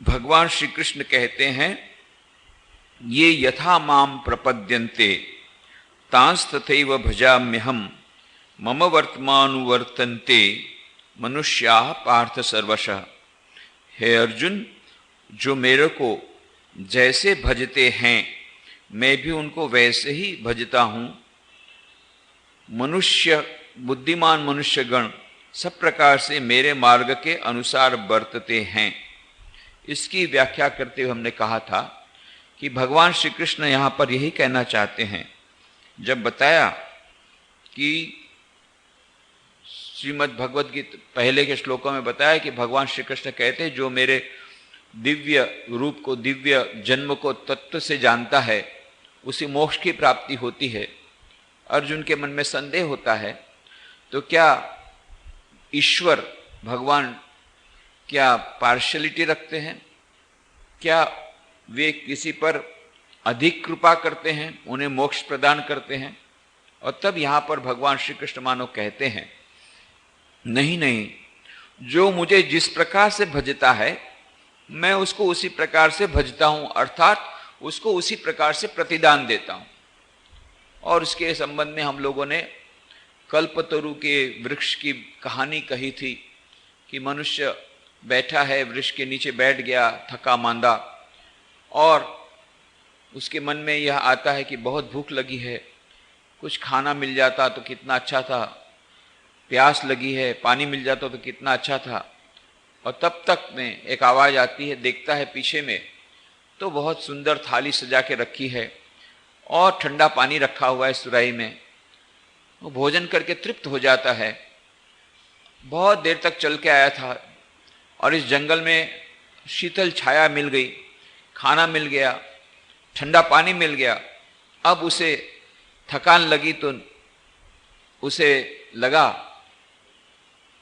भगवान श्री कृष्ण कहते हैं, ये यथा माम प्रपद्यन्ते तांस्तथैव भजाम्यहम् मम वर्तमानुवर्तन्ते मनुष्याः पार्थ सर्वशः। हे अर्जुन, जो मेरे को जैसे भजते हैं मैं भी उनको वैसे ही भजता हूँ। मनुष्य, बुद्धिमान मनुष्यगण सब प्रकार से मेरे मार्ग के अनुसार बरतते हैं। इसकी व्याख्या करते हुए हमने कहा था कि भगवान श्री कृष्ण यहाँ पर यही कहना चाहते हैं। जब बताया कि श्रीमद् भगवद गीता पहले के श्लोकों में बताया कि भगवान श्री कृष्ण कहते हैं, जो मेरे दिव्य रूप को, दिव्य जन्म को तत्व से जानता है उसे मोक्ष की प्राप्ति होती है। अर्जुन के मन में संदेह होता है, तो क्या ईश्वर भगवान क्या पार्शलिटी रखते हैं? क्या वे किसी पर अधिक कृपा करते हैं, उन्हें मोक्ष प्रदान करते हैं? और तब यहाँ पर भगवान श्री कृष्ण मानो कहते हैं, नहीं नहीं, जो मुझे जिस प्रकार से भजता है मैं उसको उसी प्रकार से भजता हूँ, अर्थात उसको उसी प्रकार से प्रतिदान देता हूँ। और इसके संबंध में हम लोगों ने कल्पतरु के वृक्ष की कहानी कही थी कि मनुष्य बैठा है, वृक्ष के नीचे बैठ गया थका मांदा, और उसके मन में यह आता है कि बहुत भूख लगी है, कुछ खाना मिल जाता तो कितना अच्छा था, प्यास लगी है, पानी मिल जाता तो कितना अच्छा था। और तब तक में एक आवाज़ आती है, देखता है पीछे में तो बहुत सुंदर थाली सजा के रखी है और ठंडा पानी रखा हुआ है सुराही में। वो भोजन करके तृप्त हो जाता है। बहुत देर तक चल के आया था और इस जंगल में शीतल छाया मिल गई, खाना मिल गया, ठंडा पानी मिल गया। अब उसे थकान लगी तो उसे लगा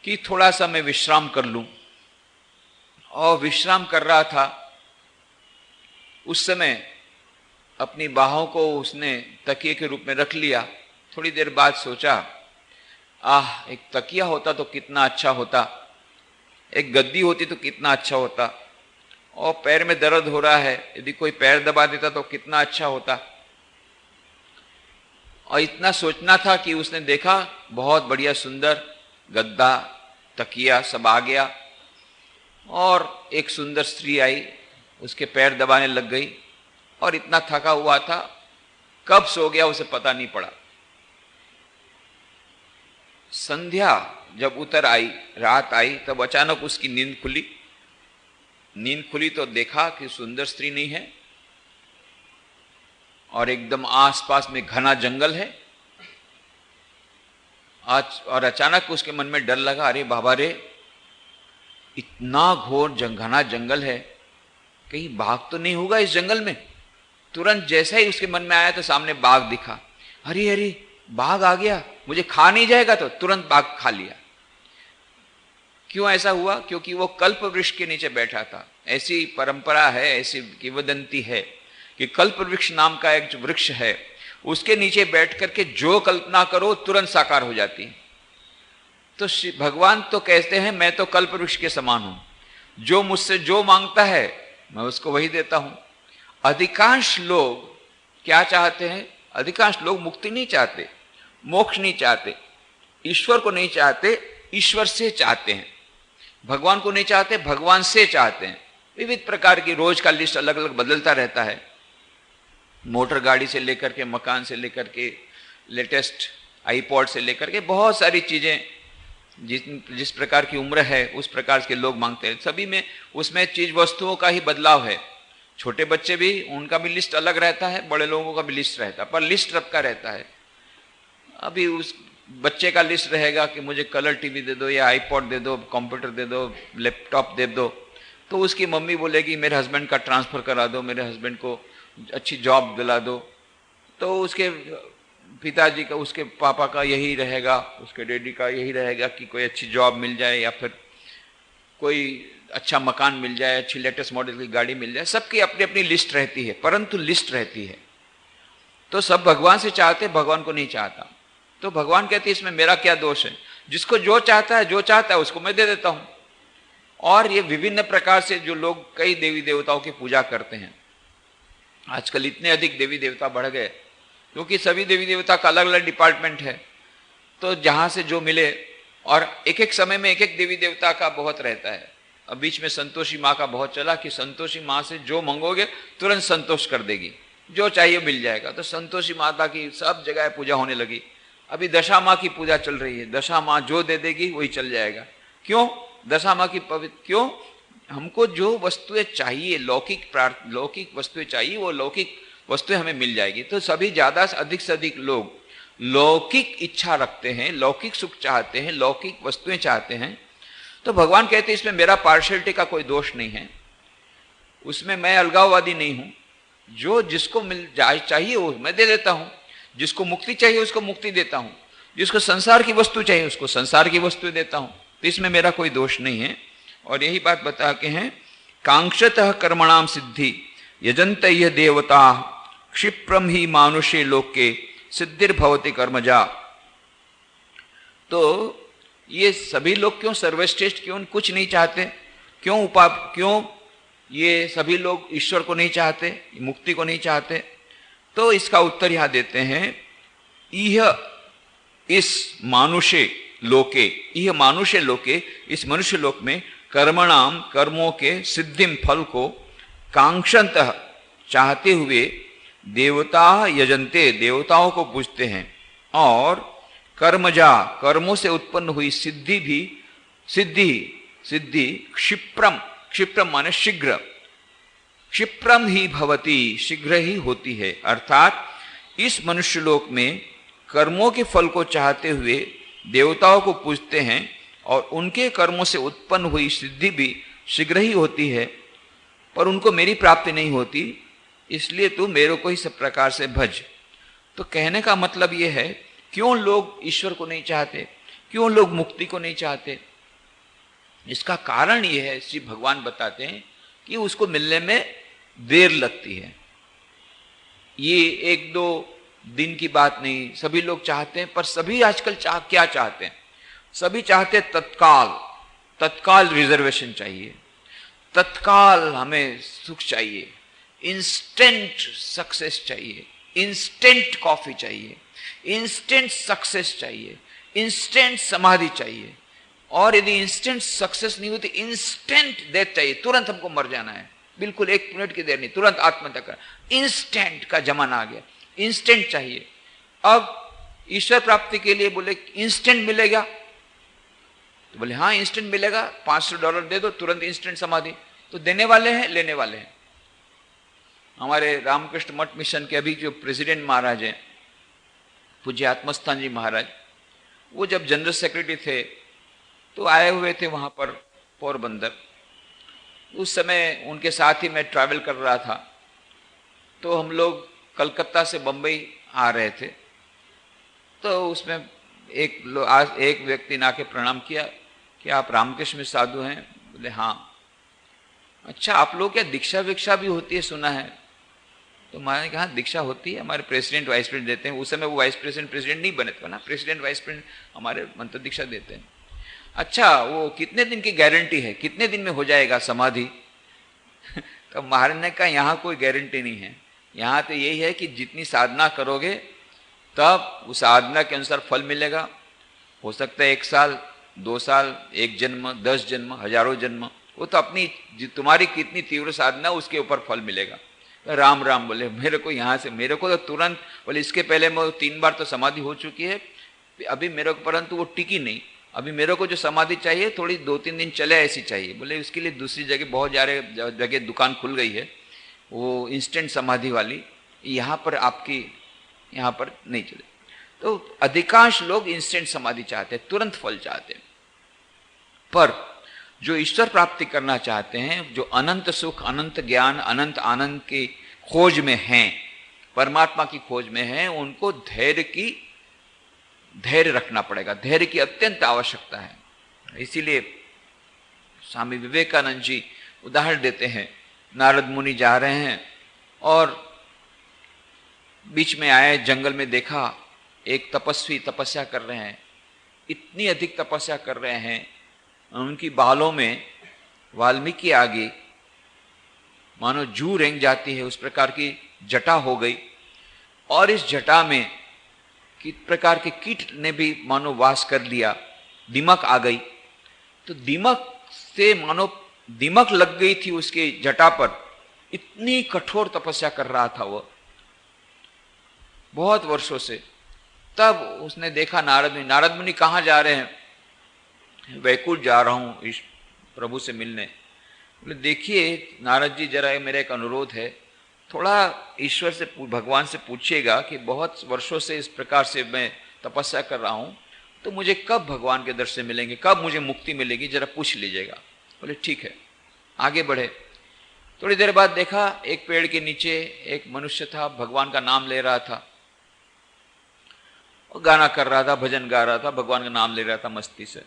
कि थोड़ा सा मैं विश्राम कर लूं, और विश्राम कर रहा था। उस समय अपनी बाहों को उसने तकिए के रूप में रख लिया। थोड़ी देर बाद सोचा, आह, एक तकिया होता तो कितना अच्छा होता, एक गद्दी होती तो कितना अच्छा होता, और पैर में दर्द हो रहा है, यदि कोई पैर दबा देता तो कितना अच्छा होता। और इतना सोचना था कि उसने देखा बहुत बढ़िया सुंदर गद्दा, तकिया सब आ गया, और एक सुंदर स्त्री आई, उसके पैर दबाने लग गई, और इतना थका हुआ था, कब सो गया उसे पता नहीं पड़ा। संध्या जब उतर आई, रात आई, तब अचानक उसकी नींद खुली। नींद खुली तो देखा कि सुंदर स्त्री नहीं है, और एकदम आसपास में घना जंगल है। और अचानक उसके मन में डर लगा, अरे बाबा रे, इतना घोर घना जंगल है, कहीं बाघ तो नहीं होगा इस जंगल में। तुरंत जैसा ही उसके मन में आया तो सामने बाघ दिखा। अरे अरे, बाघ आ गया, मुझे खा नहीं जाएगा? तो तुरंत बाघ खा लिया। क्यों ऐसा हुआ? क्योंकि वो कल्प वृक्ष के नीचे बैठा था। ऐसी परंपरा है, ऐसी किंवदंती है कि कल्प वृक्ष नाम का एक वृक्ष है, उसके नीचे बैठ करके जो कल्पना करो तुरंत साकार हो जाती है। तो भगवान तो कहते हैं, मैं तो कल्प वृक्ष के समान हूं, जो मुझसे जो मांगता है मैं उसको वही देता हूं। अधिकांश लोग क्या चाहते हैं? अधिकांश लोग मुक्ति नहीं चाहते, मोक्ष नहीं चाहते, ईश्वर को नहीं चाहते, ईश्वर से चाहते हैं। भगवान को नहीं चाहते, भगवान से चाहते हैं। विविध प्रकार की रोज का लिस्ट अलग अलग बदलता रहता है। मोटर गाड़ी से लेकर के, मकान से लेकर के, लेटेस्ट आईपॉड से लेकर के, बहुत सारी चीजें जिस प्रकार की उम्र है उस प्रकार के लोग मांगते हैं। सभी में उसमें चीज वस्तुओं का ही बदलाव है। छोटे बच्चे भी, उनका भी लिस्ट अलग रहता है, बड़े लोगों का भी लिस्ट रहता है, पर लिस्ट सबका रहता है। अभी उस बच्चे का लिस्ट रहेगा कि मुझे कलर टीवी दे दो, या आईपॉड दे दो, कंप्यूटर दे दो, लैपटॉप दे दो। तो उसकी मम्मी बोलेगी मेरे हस्बैंड का ट्रांसफर करा दो, मेरे हस्बैंड को अच्छी जॉब दिला दो। तो उसके पिताजी का, उसके पापा का यही रहेगा, उसके डैडी का यही रहेगा कि कोई अच्छी जॉब मिल जाए, या फिर कोई अच्छा मकान मिल जाए, अच्छी लेटेस्ट मॉडल की गाड़ी मिल जाए। सबकी अपनी अपनी लिस्ट रहती है, परंतु लिस्ट रहती है। तो सब भगवान से चाहते, भगवान को नहीं चाहता। तो भगवान कहते इसमें मेरा क्या दोष है? जिसको जो चाहता है, जो चाहता है उसको मैं दे देता हूं। और ये विभिन्न प्रकार से जो लोग कई देवी देवताओं की पूजा करते हैं, आजकल इतने अधिक देवी देवता बढ़ गए क्योंकि सभी देवी देवता का अलग अलग डिपार्टमेंट है, तो जहां से जो मिले, और एक एक समय में एक एक देवी देवता का बहुत रहता है। अब बीच में संतोषी माँ का बहुत चला कि संतोषी माँ से जो मांगोगे तुरंत संतोष कर देगी, जो चाहिए मिल जाएगा, तो संतोषी माता की सब जगह पूजा होने लगी। अभी दशा माँ की पूजा चल रही है, दशा माँ जो दे देगी वही चल जाएगा। क्यों? दशा माँ की पवित्र, क्यों? हमको जो वस्तुएं चाहिए, लौकिक वस्तुएं चाहिए, वो लौकिक वस्तुएं हमें मिल जाएगी। तो सभी ज्यादा से अधिक लोग लौकिक इच्छा रखते हैं, लौकिक सुख चाहते हैं, लौकिक वस्तुएं चाहते हैं। तो भगवान कहते हैं इसमें मेरा पार्शियलिटी का कोई दोष नहीं है, उसमें मैं अलगाववादी नहीं हूं। जो जिसको मिल जाए चाहिए वो मैं दे देता हूं, जिसको मुक्ति चाहिए उसको मुक्ति देता हूं, जिसको संसार की वस्तु चाहिए उसको संसार की वस्तु देता हूं। तो इसमें मेरा कोई दोष नहीं है। और यही बात बता के हैं, कांक्षतः कर्मणाम सिद्धि यजंत यह देवता क्षिप्रम ही मानुषे लोके सिद्धिर्भवति कर्मजा। तो ये सभी लोग क्यों सर्वश्रेष्ठ, क्यों कुछ नहीं चाहते, क्यों ये सभी लोग ईश्वर को नहीं चाहते, मुक्ति को नहीं चाहते? तो इसका उत्तर यहां देते हैं, यह इस मानुषे लोके, इस मनुष्य लोक में कर्मणाम, कर्मों के सिद्धिम, फल को कांक्षन्तः, चाहते हुए देवता यजंते, देवताओं को पूजते हैं, और कर्मजा, कर्मों से उत्पन्न हुई सिद्धि क्षिप्रम माने शीघ्र, क्षिप्रम ही भवती, शीघ्र ही होती है। अर्थात इस मनुष्य लोक में कर्मों के फल को चाहते हुए देवताओं को पूजते हैं और उनके कर्मों से उत्पन्न हुई सिद्धि भी शीघ्र ही होती है, पर उनको मेरी प्राप्ति नहीं होती, इसलिए तू मेरे को ही सब प्रकार से भज। तो कहने का मतलब यह है, क्यों लोग ईश्वर को नहीं चाहते, क्यों लोग मुक्ति को नहीं चाहते? इसका कारण यह है, श्री भगवान बताते हैं कि उसको मिलने में देर लगती है। ये एक दो दिन की बात नहीं, सभी लोग चाहते हैं, पर सभी आजकल क्या चाहते हैं? सभी चाहते हैं तत्काल रिजर्वेशन चाहिए, तत्काल हमें सुख चाहिए, इंस्टेंट सक्सेस चाहिए, इंस्टेंट कॉफी चाहिए, इंस्टेंट सक्सेस चाहिए, इंस्टेंट समाधि चाहिए। और यदि इंस्टेंट सक्सेस नहीं होती, इंस्टेंट डेथ चाहिए, तुरंत हमको मर जाना है, बिल्कुल 1 मिनट की देर नहीं, तुरंत आत्महत्या कर। इंस्टेंट का जमाना आ गया, इंस्टेंट चाहिए। अब ईश्वर प्राप्ति के लिए बोले इंस्टेंट मिलेगा, तो बोले हाँ इंस्टेंट मिलेगा, $500 दे दो, तुरंत इंस्टेंट समाधि। तो देने वाले हैं, लेने वाले हैं। हमारे रामकृष्ण मठ मिशन के अभी जो प्रेसिडेंट महाराज हैं, पूज्य आत्मस्थान जी महाराज, वो जब जनरल सेक्रेटरी थे तो आए हुए थे वहां पर पोरबंदर। उस समय उनके साथ ही मैं ट्रैवल कर रहा था, तो हम लोग कलकत्ता से बंबई आ रहे थे। तो उसमें एक व्यक्ति ने आके प्रणाम किया कि आप रामकृष्ण साधु हैं? बोले हाँ। अच्छा, आप लोग क्या दीक्षा वीक्षा भी होती है, सुना है? तो मैंने कहा दीक्षा होती है, हमारे प्रेसिडेंट वाइस प्रेसिडेंट देते हैं। उस समय वो वाइस प्रेसिडेंट नहीं बने थे ना, प्रेसिडेंट वाइस प्रेसिडेंट हमारे मंत्र दीक्षा देते हैं। अच्छा, वो कितने दिन की गारंटी है, कितने दिन में हो जाएगा समाधि? तो महाराज ने कहा यहाँ कोई गारंटी नहीं है, यहाँ तो यही है कि जितनी साधना करोगे तब उस साधना के अनुसार फल मिलेगा। हो सकता है 1 साल, 2 साल, 1 जन्म, 10 जन्म, हजारों जन्म, वो तो अपनी तुम्हारी कितनी तीव्र साधना उसके ऊपर फल मिलेगा। राम राम बोले, मेरे को यहाँ से, मेरे को तो तुरंत, बोले इसके पहले मैं 3 बार तो समाधि हो चुकी है अभी मेरे को, परंतु वो टिकी नहीं। अभी मेरे को जो समाधि चाहिए थोड़ी 2-3 दिन चले ऐसी चाहिए। बोले उसके लिए दूसरी जगह, बहुत जगह दुकान खुल गई है वो इंस्टेंट समाधि वाली, यहाँ पर आपकी यहाँ पर नहीं चले। तो अधिकांश लोग इंस्टेंट समाधि चाहते हैं, तुरंत फल चाहते हैं। पर जो ईश्वर प्राप्ति करना चाहते हैं, जो अनंत सुख, अनंत ज्ञान, अनंत आनंद की खोज में हैं, परमात्मा की खोज में हैं, उनको धैर्य रखना पड़ेगा, धैर्य की अत्यंत आवश्यकता है। इसीलिए स्वामी विवेकानंद जी उदाहरण देते हैं, नारद मुनि जा रहे हैं और बीच में आए, जंगल में देखा एक तपस्वी तपस्या कर रहे हैं, इतनी अधिक तपस्या कर रहे हैं, उनकी बालों में वाल्मीकि आगे मानो जू रेंग जाती है, उस प्रकार की जटा हो गई। और इस जटा में किस प्रकार के कीट ने भी मानो वास कर लिया, दीमक आ गई। तो दीमक से मानो दीमक लग गई थी उसके जटा पर, इतनी कठोर तपस्या कर रहा था वह बहुत वर्षों से। तब उसने देखा नारद मुनि कहाँ जा रहे हैं? वैकुंठ जा रहा हूं इस प्रभु से मिलने। बोले देखिए नारद जी, जरा मेरा एक अनुरोध है, थोड़ा ईश्वर से भगवान से पूछिएगा कि बहुत वर्षों से इस प्रकार से मैं तपस्या कर रहा हूं, तो मुझे कब भगवान के दर्शन मिलेंगे, कब मुझे मुक्ति मिलेगी, जरा पूछ लीजिएगा। बोले ठीक है। आगे बढ़े। थोड़ी देर बाद देखा एक पेड़ के नीचे एक मनुष्य था, भगवान का नाम ले रहा था, गाना कर रहा था, भजन गा रहा था, भगवान का नाम ले रहा था मस्ती से।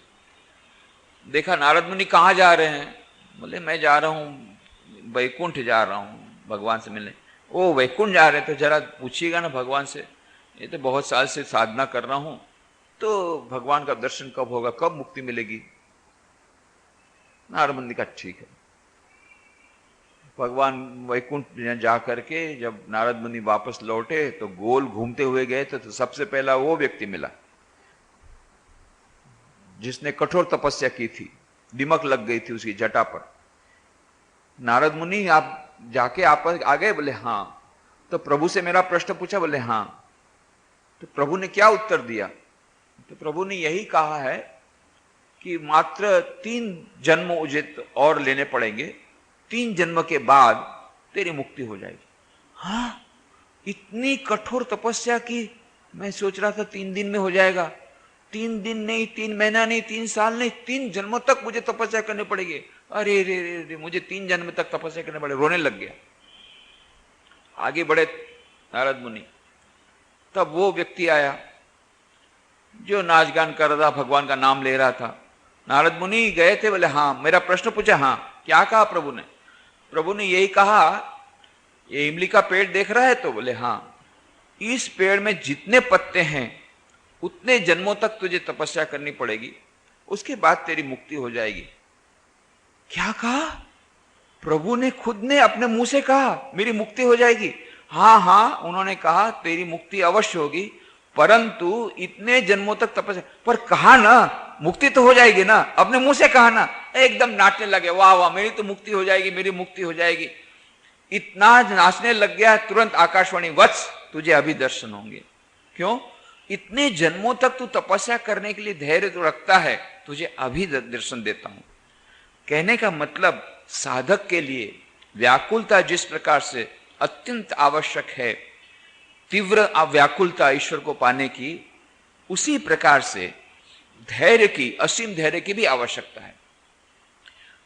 देखा नारद मुनि कहाँ जा रहे हैं? बोले मैं जा रहा हूँ वैकुंठ जा रहा हूँ भगवान से मिलने। ओ वैकुंठ जा रहे, तो जरा पूछिएगा ना भगवान से, ये तो बहुत साल से साधना कर रहा हूँ, तो भगवान का दर्शन कब होगा, कब मुक्ति मिलेगी? नारद मुनि का ठीक है। भगवान वैकुंठ जा करके जब नारद मुनि वापस लौटे तो गोल घूमते हुए गए तो सबसे पहला वो व्यक्ति मिला जिसने कठोर तपस्या की थी, दीमक लग गई थी उसकी जटा पर। नारद मुनि आप जाके आप आ गए? बोले हाँ। तो प्रभु से मेरा प्रश्न पूछा? बोले हाँ। तो प्रभु ने क्या उत्तर दिया? तो प्रभु ने यही कहा है कि मात्र 3 जन्म उचित और लेने पड़ेंगे, 3 जन्म के बाद तेरी मुक्ति हो जाएगी। हाँ, इतनी कठोर तपस्या की, मैं सोच रहा था 3 दिन में हो जाएगा। 3 दिन नहीं, 3 महीना नहीं, 3 साल नहीं, 3 जन्मों तक मुझे तपस्या करनी पड़ेगी। अरे रे रे रे, मुझे 3 जन्म तक तपस्या करने पड़े, रोने लग गया। आगे बढ़े नारद मुनि। तब वो व्यक्ति आया जो नाच गान कर रहा था, भगवान का नाम ले रहा था। नारद मुनि गए थे? बोले हाँ। मेरा प्रश्न पूछा? हाँ। क्या कहा प्रभु ने? प्रभु ने यही कहा, ये इमली का पेड़ देख रहा है? तो बोले हाँ। इस पेड़ में जितने पत्ते हैं उतने जन्मों तक तुझे तपस्या करनी पड़ेगी, उसके बाद तेरी मुक्ति हो जाएगी। क्या कहा? प्रभु ने खुद ने अपने मुंह से कहा मेरी मुक्ति हो जाएगी। हाँ हाँ, उन्होंने कहा तेरी मुक्ति अवश्य होगी, परंतु इतने जन्मों तक तपस्या। पर कहा ना मुक्ति तो हो जाएगी ना, अपने मुंह से कहा ना। एकदम नाचने लगे, वाह वाह मेरी तो मुक्ति हो जाएगी, मेरी मुक्ति हो जाएगी। इतना नाचने लग गया, तुरंत आकाशवाणी, वत्स तुझे अभी दर्शन होंगे। क्यों? इतने जन्मों तक तू तपस्या करने के लिए धैर्य तो रखता है, तुझे अभी दर्शन देता हूं। कहने का मतलब साधक के लिए व्याकुलता जिस प्रकार से अत्यंत आवश्यक है, तीव्र व्याकुलता ईश्वर को पाने की, उसी प्रकार से धैर्य की, असीम धैर्य की भी आवश्यकता है।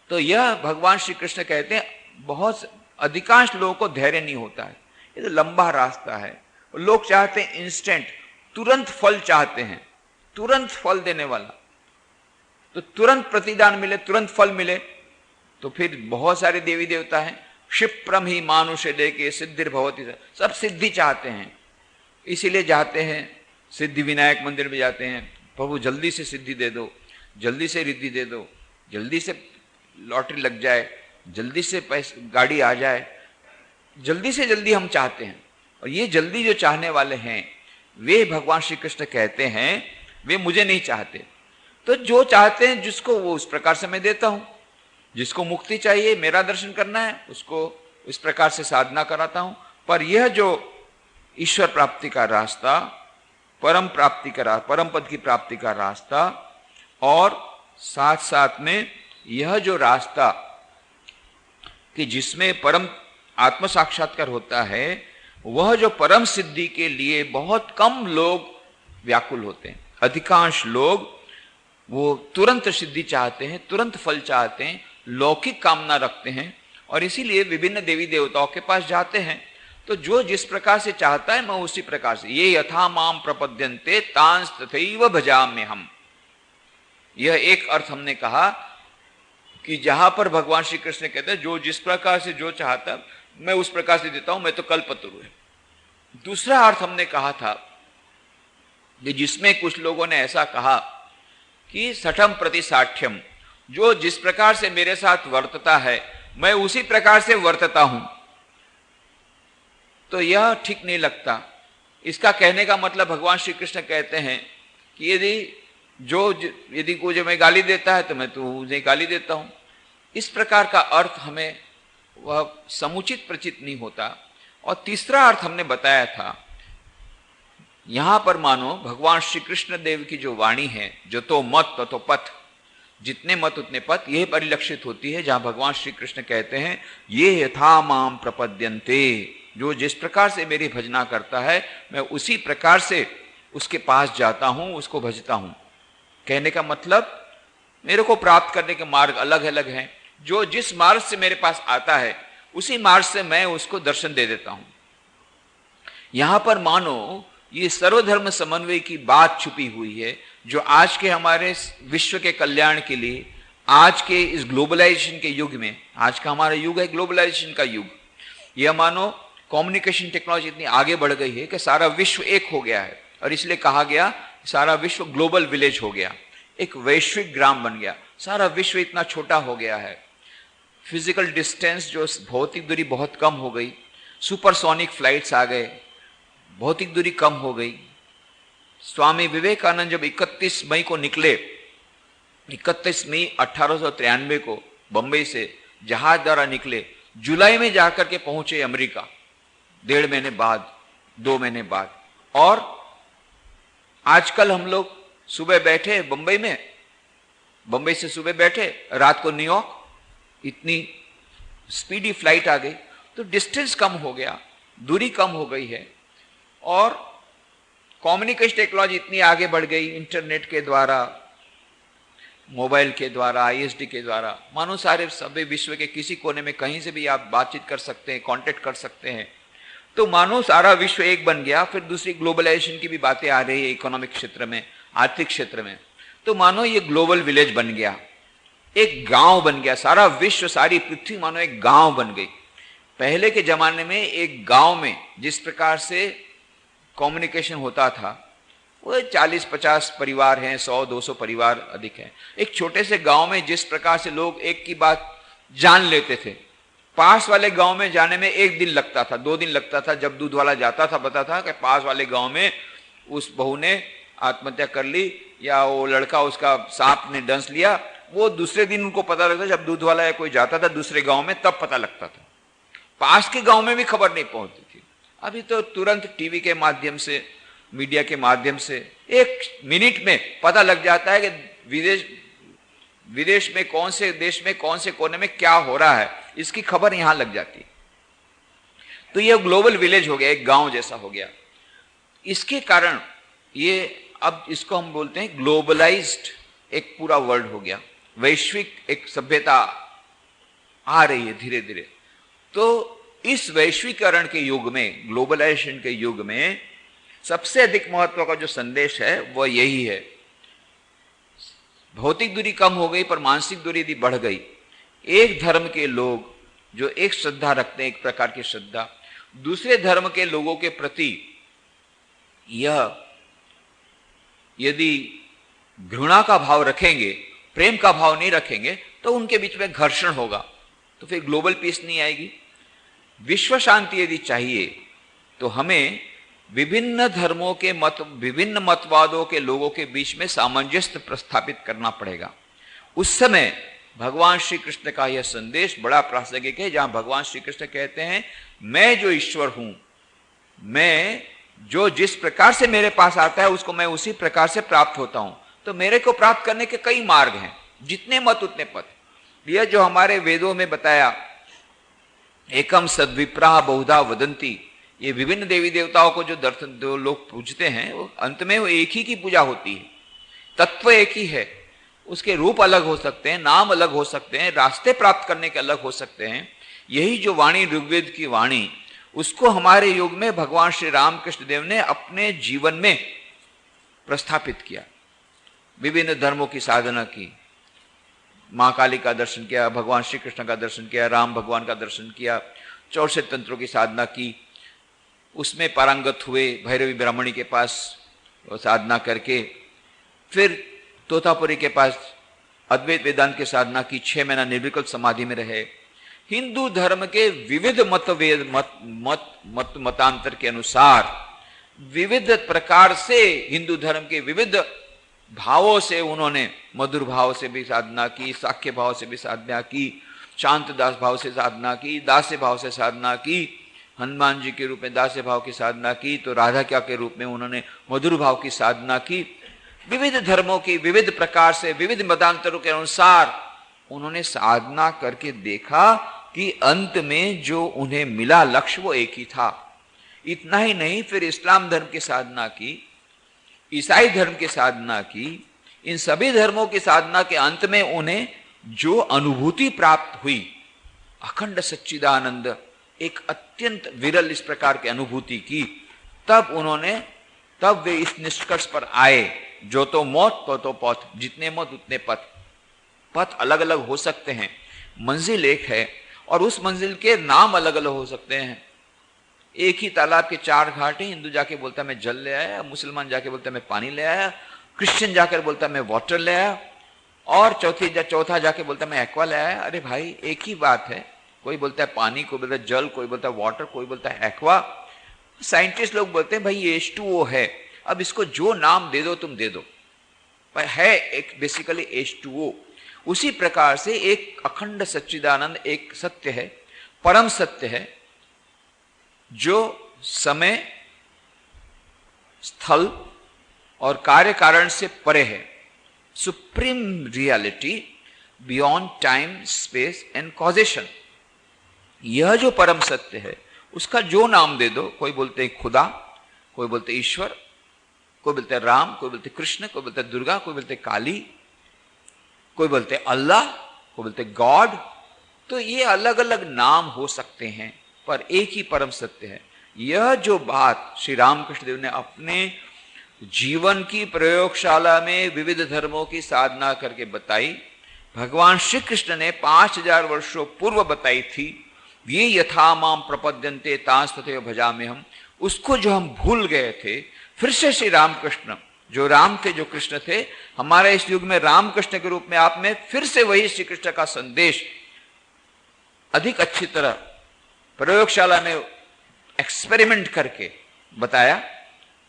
तो यह भगवान श्री कृष्ण कहते हैं बहुत अधिकांश लोगों को धैर्य नहीं होता है, ये तो लंबा रास्ता है। लोग चाहते हैं इंस्टेंट, तुरंत फल चाहते हैं, तुरंत फल देने वाला, तो तुरंत प्रतिदान मिले, तुरंत फल मिले। तो फिर बहुत सारे देवी देवता हैं, क्षिप्रम ही मानुष देके सिद्धिर भवति, सब सिद्धि चाहते हैं। इसीलिए जाते हैं सिद्धि विनायक मंदिर में जाते हैं, प्रभु जल्दी से सिद्धि दे दो, जल्दी से रिद्धि दे दो, जल्दी से लॉटरी लग जाए, जल्दी से पैसे गाड़ी आ जाए, जल्दी से जल्दी हम चाहते हैं। और ये जल्दी जो चाहने वाले हैं वे भगवान श्री कृष्ण कहते हैं वे मुझे नहीं चाहते। तो जो चाहते हैं जिसको, वो उस प्रकार से मैं देता हूं। जिसको मुक्ति चाहिए, मेरा दर्शन करना है, उसको इस प्रकार से साधना कराता हूं। पर यह जो ईश्वर प्राप्ति का रास्ता, परम प्राप्ति का, परम पद की प्राप्ति का रास्ता, और साथ साथ में यह जो रास्ता कि जिसमें परम आत्म साक्षात्कार होता है, वह जो परम सिद्धि के लिए बहुत कम लोग व्याकुल होते हैं। अधिकांश लोग वो तुरंत सिद्धि चाहते हैं, तुरंत फल चाहते हैं, लौकिक कामना रखते हैं, और इसीलिए विभिन्न देवी देवताओं के पास जाते हैं। तो जो जिस प्रकार से चाहता है मैं उसी प्रकार से, ये यथा माम प्रपद्यन्ते तांस तथैव भजाम्य हम। यह एक अर्थ हमने कहा कि जहां पर भगवान श्री कृष्ण कहते हैं जो जिस प्रकार से जो चाहता मैं उस प्रकार से देता हूं, मैं तो कल्पतरु है। दूसरा अर्थ हमने कहा था कि जिसमें कुछ लोगों ने ऐसा कहा कि 60 प्रति 60, जो जिस प्रकार से मेरे साथ वर्तता है मैं उसी प्रकार से वर्तता हूं, तो यह ठीक नहीं लगता। इसका कहने का मतलब भगवान श्री कृष्ण कहते हैं कि यदि कोई जो मैं गाली देता है तो मैं तो उसे गाली देता हूं। इस प्रकार का अर्थ हमें वह समुचित प्रचित नहीं होता। और तीसरा अर्थ हमने बताया था, यहां पर मानो भगवान श्री कृष्ण देव की जो वाणी है, जो तो मत तो पथ, जितने मत उतने पथ, यह परिलक्षित होती है जहां भगवान श्री कृष्ण कहते हैं ये यथा माम प्रपद्यन्ते, जो जिस प्रकार से मेरी भजना करता है मैं उसी प्रकार से उसके पास जाता हूं, उसको भजता हूं। कहने का मतलब मेरे को प्राप्त करने के मार्ग अलग अलग हैं। जो जिस मार्ग से मेरे पास आता है उसी मार्ग से मैं उसको दर्शन दे देता हूं। यहां पर मानो ये सर्वधर्म समन्वय की बात छुपी हुई है, जो आज के हमारे विश्व के कल्याण के लिए, आज के इस ग्लोबलाइजेशन के युग में, आज का हमारा युग है ग्लोबलाइजेशन का युग, यह मानो कम्युनिकेशन टेक्नोलॉजी इतनी आगे बढ़ गई है कि सारा विश्व एक हो गया है। और इसलिए कहा गया सारा विश्व ग्लोबल विलेज हो गया, एक वैश्विक ग्राम बन गया। सारा विश्व इतना छोटा हो गया है, फिजिकल डिस्टेंस जो भौतिक दूरी बहुत कम हो गई, सुपरसोनिक फ्लाइट्स आ गए, भौतिक दूरी कम हो गई। स्वामी विवेकानंद जब 31 मई को निकले, 31 मई 1893 को बंबई से जहाज द्वारा निकले, जुलाई में जाकर के पहुंचे अमेरिका, 1.5 महीने बाद, 2 महीने बाद। और आजकल हम लोग सुबह बैठे बंबई में, बंबई से सुबह बैठे, रात को न्यूयॉर्क, इतनी स्पीडी फ्लाइट आ गई। तो डिस्टेंस कम हो गया, दूरी कम हो गई है। और कम्युनिकेशन टेक्नोलॉजी इतनी आगे बढ़ गई, इंटरनेट के द्वारा, मोबाइल के द्वारा, ISD के द्वारा, मानो सारे सभी विश्व के किसी कोने में कहीं से भी आप बातचीत कर सकते हैं, कांटेक्ट कर सकते हैं। तो मानो सारा विश्व एक बन गया। फिर दूसरी ग्लोबलाइजेशन की भी बातें आ रही है, इकोनॉमिक क्षेत्र में, आर्थिक क्षेत्र में। तो मानो ये ग्लोबल विलेज बन गया, एक गांव बन गया। सारा विश्व, सारी पृथ्वी मानो एक गांव बन गई। पहले के जमाने में एक गांव में जिस प्रकार से कम्युनिकेशन होता था, वो 40-50 परिवार हैं, 100-200 परिवार अधिक हैं। एक छोटे से गांव में जिस प्रकार से लोग एक की बात जान लेते थे, पास वाले गांव में जाने में 1 दिन लगता था, 2 दिन लगता था। जब दूध वाला जाता था, बताता था कि पास वाले गांव में उस बहू ने आत्महत्या कर ली, या वो लड़का, उसका सांप ने डंस लिया। वो दूसरे दिन उनको पता लगता, जब दूध वाला या कोई जाता था दूसरे गांव में, तब पता लगता था। पास के गांव में भी खबर नहीं पहुंचती थी। अभी तो तुरंत टीवी के माध्यम से, मीडिया के माध्यम से 1 मिनट में पता लग जाता है कि विदेश में कौन से देश में, कौन से कोने में क्या हो रहा है, इसकी खबर यहां लग जाती है। तो यह ग्लोबल विलेज हो गया, एक गांव जैसा हो गया। इसके कारण ये, अब इसको हम बोलते हैं ग्लोबलाइज्ड एक पूरा वर्ल्ड हो गया, वैश्विक एक सभ्यता आ रही है धीरे धीरे। तो इस वैश्वीकरण के युग में, ग्लोबलाइजेशन के युग में सबसे अधिक महत्व का जो संदेश है वह यही है। भौतिक दूरी कम हो गई पर मानसिक दूरी यदि बढ़ गई। एक धर्म के लोग जो एक श्रद्धा रखते हैं, एक प्रकार की श्रद्धा, दूसरे धर्म के लोगों के प्रति यह यदि घृणा का भाव रखेंगे, प्रेम का भाव नहीं रखेंगे, तो उनके बीच में घर्षण होगा, तो फिर ग्लोबल पीस नहीं आएगी। विश्व शांति यदि चाहिए तो हमें विभिन्न धर्मों के विभिन्न मतवादों के लोगों के बीच में सामंजस्य प्रस्थापित करना पड़ेगा। उस समय भगवान श्री कृष्ण का यह संदेश बड़ा प्रासंगिक है, जहां भगवान श्री कृष्ण कहते हैं, मैं जो ईश्वर हूं, मैं जो जिस प्रकार से मेरे पास आता है उसको मैं उसी प्रकार से प्राप्त होता हूं। तो मेरे को प्राप्त करने के कई मार्ग हैं, जितने मत उतने पथ। यह जो हमारे वेदों में बताया, एकम सद्विप्रा बहुधा वदंती, ये विभिन्न देवी देवताओं को जो लोग पूजते हैं, वो अंत में वो एक ही की पूजा होती है। तत्व एक ही है, उसके रूप अलग हो सकते हैं, नाम अलग हो सकते हैं, रास्ते प्राप्त करने के अलग हो सकते हैं। यही जो वाणी, ऋग्वेद की वाणी, उसको हमारे युग में भगवान श्री रामकृष्ण देव ने अपने जीवन में प्रस्थापित किया। विभिन्न धर्मों की साधना की, मां काली का दर्शन किया, भगवान श्री कृष्ण का दर्शन किया, राम भगवान का दर्शन किया, 64 तंत्रों की साधना की, उसमें पारंगत हुए, भैरवी ब्राह्मणी के पास साधना करके, फिर तोतापुरी के पास अद्वैत वेदांत की साधना की, 6 महीना निर्विकल्प समाधि में रहे, हिंदू धर्म के विविध मतांतर के अनुसार विविध प्रकार से हिंदू धर्म के विविध भावों से उन्होंने मधुर भाव से भी साधना की, साख्य भाव से भी साधना की, शांत दास भाव से साधना की, दास्य भाव से साधना की, हनुमान जी के रूप में दास्य भाव की साधना की, तो राधा क्या के रूप में उन्होंने मधुर भाव की साधना की। विविध धर्मों की विविध प्रकार से विविध मतांतरों के अनुसार उन्होंने साधना करके देखा कि अंत में जो उन्हें मिला लक्ष्य वो एक ही था। इतना ही नहीं, फिर इस्लाम धर्म की साधना की, ईसाई धर्म की साधना की। इन सभी धर्मों की साधना के अंत में उन्हें जो अनुभूति प्राप्त हुई, अखंड सच्चिदानंद, एक अत्यंत विरल इस प्रकार की अनुभूति की, तब वे इस निष्कर्ष पर आए, जो तो मौत तो पथ, जितने मौत उतने पथ। पथ अलग अलग हो सकते हैं, मंजिल एक है और उस मंजिल के नाम अलग अलग हो सकते हैं। एक ही तालाब के 4 घाट हैं, हिंदू जाके बोलता है मैं जल ले आया, मुसलमान जाके बोलता है मैं पानी ले आया, क्रिश्चियन जाकर बोलता है मैं वाटर ले आया, और चौथा जाके बोलता है मैं एक्वा ले आया। अरे भाई, एक ही बात है। कोई बोलता है पानी, कोई बोलता है जल, कोई बोलता है वाटर, कोई बोलता है एक्वा। साइंटिस्ट लोग बोलते हैं भाई ये H2O है, अब इसको जो नाम दे दो तुम दे दो, है एक बेसिकली H2O। उसी प्रकार से एक अखंड सच्चिदानंद एक सत्य है, परम सत्य है, जो समय, स्थल और कार्य कारण से परे है। Supreme reality beyond time, space and causation. यह जो परम सत्य है, उसका जो नाम दे दो, कोई बोलते हैं खुदा, कोई बोलते ईश्वर, कोई बोलते राम, कोई बोलते कृष्ण, कोई बोलते दुर्गा, कोई बोलते काली, कोई बोलते अल्लाह, कोई बोलते गॉड। तो ये अलग अलग नाम हो सकते हैं, पर एक ही परम सत्य है। यह जो बात श्री रामकृष्ण देव ने अपने जीवन की प्रयोगशाला में विविध धर्मों की साधना करके बताई, भगवान श्री कृष्ण ने 5000 वर्षों पूर्व बताई थी। ये यथा माम प्रपद्यन्ते तांस तथैव भजामि हम, उसको जो हम भूल गए थे, फिर से श्री रामकृष्ण, जो राम थे, जो कृष्ण थे, हमारे इस युग में रामकृष्ण के रूप में आप में फिर से वही श्री कृष्ण का संदेश अधिक अच्छी तरह प्रयोगशाला में एक्सपेरिमेंट करके बताया,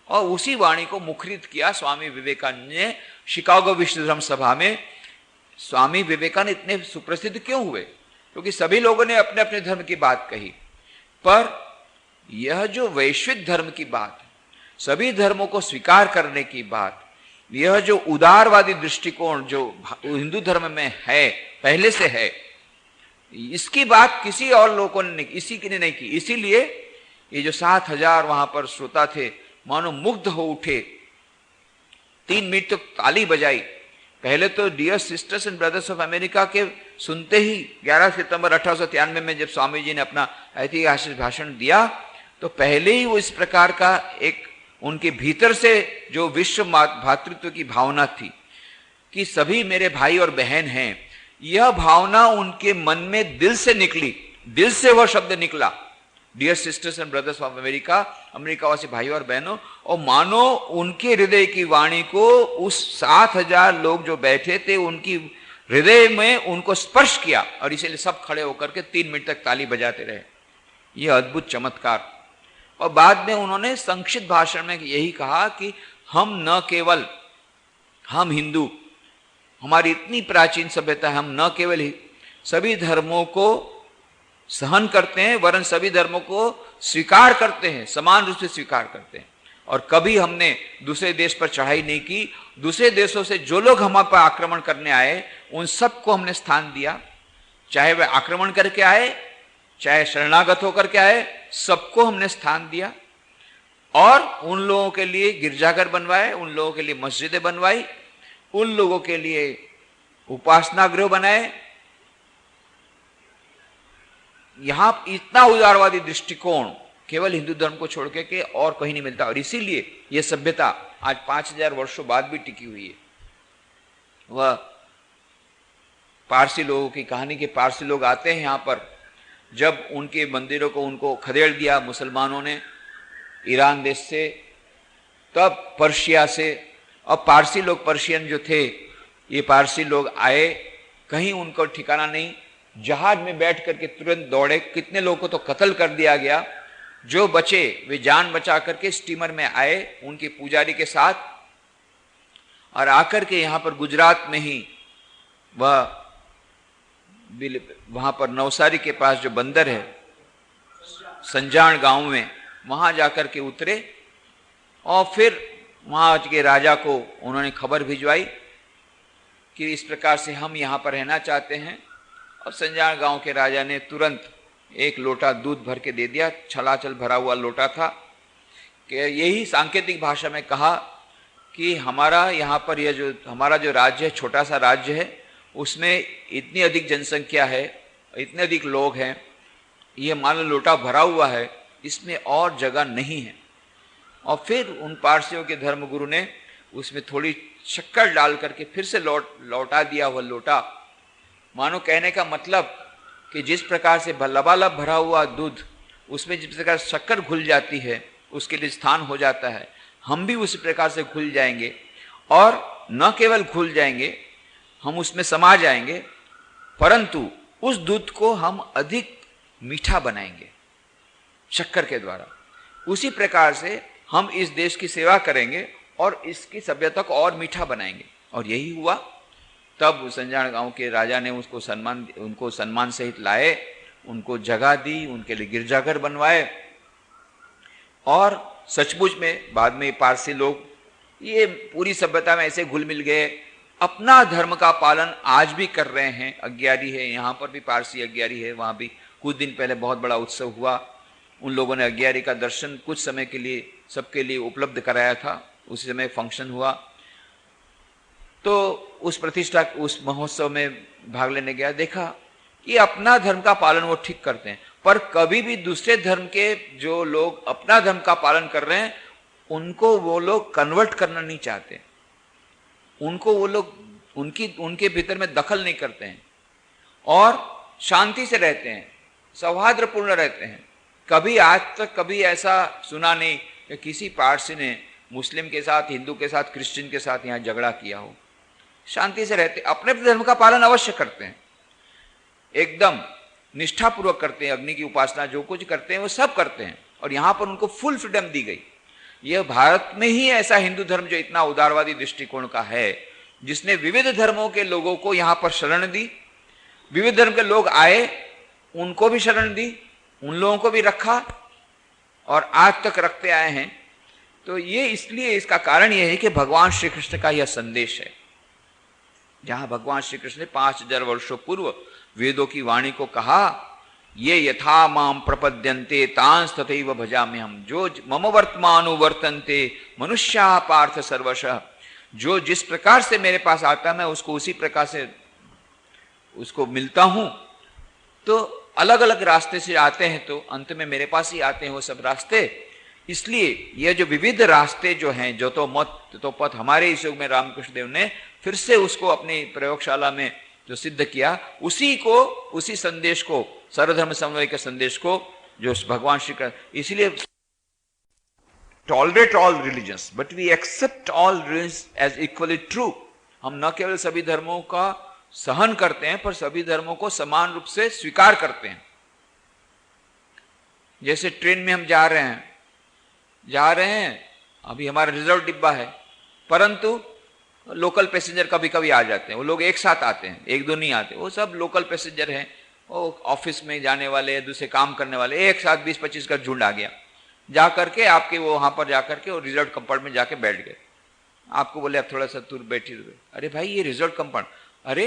और उसी वाणी को मुखरित किया स्वामी विवेकानंद ने शिकागो विश्व धर्म सभा में। स्वामी विवेकानंद इतने सुप्रसिद्ध क्यों हुए? क्योंकि सभी लोगों ने अपने अपने धर्म की बात कही, पर यह जो वैश्विक धर्म की बात, सभी धर्मों को स्वीकार करने की बात, यह जो उदारवादी दृष्टिकोण जो हिंदू धर्म में है, पहले से है, इसकी बात किसी और लोगों ने इसी की नहीं की। इसीलिए ये जो 7000 वहां पर श्रोता थे, मानो मुग्ध हो उठे, 3 मिनट तक ताली बजाई। पहले तो dear sisters and brothers of America के सुनते ही 11 सितंबर 1893 में जब स्वामी जी ने अपना ऐतिहासिक भाषण दिया, तो पहले ही वो इस प्रकार का एक उनके भीतर से जो विश्व भातृत्व की भावना थी कि सभी मेरे भाई और बहन हैं, यह भावना उनके मन में दिल से निकली, दिल से वह शब्द निकला, dear sisters and brothers of America, अमेरिकावासी भाई और बहनों। और मानो उनके हृदय की वाणी को उस 7000 लोग जो बैठे थे उनकी हृदय में उनको स्पर्श किया, और इसीलिए सब खड़े होकर के 3 मिनट तक ताली बजाते रहे। यह अद्भुत चमत्कार। और बाद में उन्होंने संक्षिप्त भाषण में यही कहा कि हम न केवल, हम हिंदू, हमारी इतनी प्राचीन सभ्यता है, हम न केवल ही सभी धर्मों को सहन करते हैं, वरन सभी धर्मों को स्वीकार करते हैं, समान रूप से स्वीकार करते हैं। और कभी हमने दूसरे देश पर चढ़ाई नहीं की। दूसरे देशों से जो लोग हमारे पर आक्रमण करने आए, उन सबको हमने स्थान दिया, चाहे वे आक्रमण करके आए, चाहे शरणागत होकर के आए, सबको हमने स्थान दिया। और उन लोगों के लिए गिरजाघर बनवाए, उन लोगों के लिए मस्जिदें बनवाई, उन लोगों के लिए उपासना गृह बनाए। यहां इतना उदारवादी दृष्टिकोण केवल हिंदू धर्म को छोड़ के और कहीं नहीं मिलता। और इसीलिए यह सभ्यता आज 5000 वर्षों बाद भी टिकी हुई है। वह पारसी लोगों की कहानी के पारसी लोग आते हैं यहां पर, जब उनके मंदिरों को उनको खदेड़ दिया मुसलमानों ने ईरान देश से, तब पर्शिया से, अब पारसी लोग पर्शियन जो थे ये पारसी लोग आए, कहीं उनको ठिकाना नहीं, जहाज में बैठ करके तुरंत दौड़े, कितने लोगों को तो कत्ल कर दिया गया। जो बचे वे जान बचा करके स्टीमर में आए उनके पुजारी के साथ, और आकर के यहाँ पर गुजरात में ही वहां पर नवसारी के पास जो बंदर है संजाण गांव में, वहां जाकर के उतरे और फिर वहां के राजा को उन्होंने खबर भिजवाई कि इस प्रकार से हम यहाँ पर रहना चाहते हैं। और संजाण गांव के राजा ने तुरंत एक लोटा दूध भर के दे दिया, छलाछल भरा हुआ लोटा था। कि यही सांकेतिक भाषा में कहा कि हमारा यहाँ पर यह जो हमारा जो राज्य है, छोटा सा राज्य है, उसमें इतनी अधिक जनसंख्या है, इतने अधिक लोग हैं, ये मान लो लोटा भरा हुआ है, इसमें और जगह नहीं है। और फिर उन पारसियों के धर्मगुरु ने उसमें थोड़ी शक्कर डाल करके फिर से लौटा दिया वह लोटा। मानो कहने का मतलब कि जिस प्रकार से लबालब भरा हुआ दूध, उसमें जिस प्रकार शक्कर घुल जाती है, उसके लिए स्थान हो जाता है, हम भी उसी प्रकार से घुल जाएंगे। और न केवल घुल जाएंगे, हम उसमें समा जाएंगे, परंतु उस दूध को हम अधिक मीठा बनाएंगे शक्कर के द्वारा। उसी प्रकार से हम इस देश की सेवा करेंगे और इसकी सभ्यता को और मीठा बनाएंगे। और यही हुआ। तब संजाण गांव के राजा ने उनको सम्मान सहित लाए, उनको जगह दी, उनके लिए गिरजाघर बनवाए। और सचमुच में बाद में पारसी लोग ये पूरी सभ्यता में ऐसे घुल मिल गए, अपना धर्म का पालन आज भी कर रहे हैं। अग्यारी है, यहाँ पर भी पारसी अग्यारी है, वहाँ भी कुछ दिन पहले बहुत बड़ा उत्सव हुआ। उन लोगों ने अग्यारी का दर्शन कुछ समय के लिए सबके लिए उपलब्ध कराया था, उसी समय फंक्शन हुआ। तो उस महोत्सव में भाग लेने गया, देखा कि अपना धर्म का पालन वो ठीक करते हैं, पर कभी भी दूसरे धर्म के जो लोग अपना धर्म का पालन कर रहे हैं उनको वो लोग कन्वर्ट करना नहीं चाहते, उनको वो लोग उनके भीतर में दखल नहीं करते हैं और शांति से रहते हैं, सौहार्दपूर्ण रहते हैं। कभी आज तक कभी ऐसा सुना नहीं कि किसी पारसी ने मुस्लिम के साथ, हिंदू के साथ, क्रिश्चियन के साथ यहाँ झगड़ा किया हो। शांति से रहते, अपने धर्म का पालन अवश्य करते हैं, एकदम निष्ठापूर्वक करते हैं, अग्नि की उपासना जो कुछ करते हैं वो सब करते हैं। और यहाँ पर उनको फुल फ्रीडम दी गई। यह भारत में ही ऐसा हिंदू धर्म जो इतना उदारवादी दृष्टिकोण का है, जिसने विविध धर्मों के लोगों को यहाँ पर शरण दी, विविध धर्म के लोग आए उनको भी शरण दी, उन लोगों को भी रखा और आज तक रखते आए हैं। तो ये इसलिए, इसका कारण यह है कि भगवान श्री कृष्ण का यह संदेश है। जहां भगवान श्री कृष्ण ने 5000 वर्षों पूर्व वेदों की वाणी को कहा, ये यथा माम प्रपद्यन्ते तांस तथैव भजामि हम, जो मम वर्तमानो वर्तन्ते मनुष्या पार्थ सर्वशः, जो जिस प्रकार से मेरे पास आता है मैं उसको उसी प्रकार से उसको मिलता हूं। तो अलग अलग रास्ते से आते हैं तो अंत में मेरे पास ही आते हैं वो सब रास्ते। इसलिए ये जो विविध रास्ते जो हैं, जो तो मत तो पथ, हमारे इस युग में रामकृष्ण देव ने फिर से उसको अपनी प्रयोगशाला में जो सिद्ध किया, उसी संदेश को, सर्वधर्म समन्वय के संदेश को जो भगवान श्री कृष्ण, इसलिए tolerate all religions but we accept all religions as equally true. हम न केवल सभी धर्मों का सहन करते हैं पर सभी धर्मों को समान रूप से स्वीकार करते हैं। जैसे ट्रेन में हम जा रहे हैं, अभी हमारा रिजर्व डिब्बा है, परंतु लोकल पैसेंजर कभी कभी आ जाते हैं। वो लोग एक साथ आते हैं, एक दो नहीं आते, वो सब लोकल पैसेंजर हैं, वो ऑफिस में जाने वाले, दूसरे काम करने वाले, एक साथ 20-25 का झुंड आ गया, जा करके आपके वो वहां पर जाकर के वो रिजर्व कंपार्टमेंट में जाके बैठ गए। आपको बोले अब थोड़ा सा दूर बैठी रहे। अरे भाई ये रिजर्व कंपार्टमेंट, अरे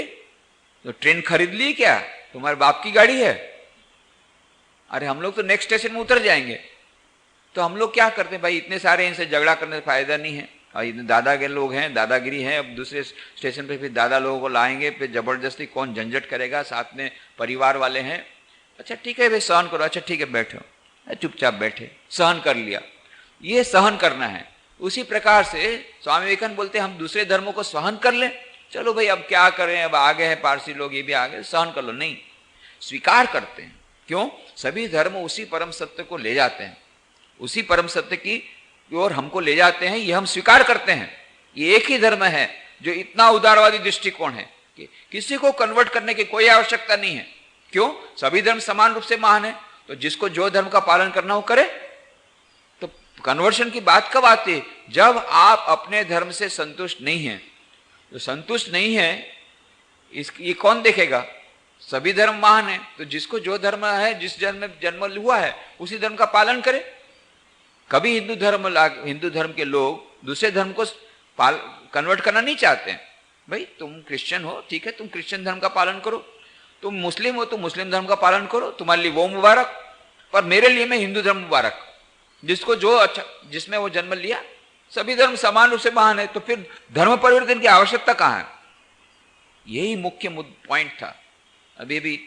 तो ट्रेन खरीद ली क्या, तुम्हारे बाप की गाड़ी है? अरे हम लोग तो नेक्स्ट स्टेशन में उतर जाएंगे। तो हम लोग क्या करते हैं भाई, इतने सारे इनसे झगड़ा करने से फायदा नहीं है। और इतने दादा के लोग हैं, दादागिरी है, अब दूसरे स्टेशन पे फिर दादा लोगों को लाएंगे, फिर जबरदस्ती कौन झंझट करेगा, साथ में परिवार वाले हैं। अच्छा ठीक है भाई सहन करो, अच्छा ठीक है बैठो, चुपचाप बैठे, सहन कर लिया, ये सहन करना है। उसी प्रकार से स्वामी विवेकानंद बोलते हैं हम दूसरे धर्मों को सहन कर लें, चलो भाई अब क्या करें, अब आगे हैं पारसी लोग, ये भी आगे, सहन कर लो, नहीं, स्वीकार करते हैं। क्यों? सभी धर्म उसी परम सत्य को ले जाते हैं, उसी परम सत्य की ओर हमको ले जाते हैं, ये हम स्वीकार करते हैं। ये एक ही धर्म है जो इतना उदारवादी दृष्टिकोण है कि किसी को कन्वर्ट करने की कोई आवश्यकता नहीं है। क्यों? सभी धर्म समान रूप से महान है, तो जिसको जो धर्म का पालन करना हो करे। तो कन्वर्शन की बात कब आती है? जब आप अपने धर्म से संतुष्ट नहीं हैं। जो संतुष्ट नहीं है ये कौन देखेगा? सभी धर्म महान है, तो जिसको जो धर्म है, जिस जन्म में जन्म हुआ है, उसी धर्म का पालन करे। कभी हिंदू धर्म के लोग दूसरे धर्म को कन्वर्ट करना नहीं चाहते हैं। भाई तुम क्रिश्चियन हो, ठीक है, तुम क्रिश्चियन धर्म का पालन करो, तुम मुस्लिम हो तो मुस्लिम धर्म का पालन करो, तुम्हारे लिए वो मुबारक, पर मेरे लिए मैं हिंदू धर्म मुबारक। जिसको जो अच्छा, जिसमें वो जन्म लिया, सभी धर्म समान रूप से महान है, तो फिर धर्म परिवर्तन की आवश्यकता कहां है? यही मुख्य पॉइंट था। अभी भी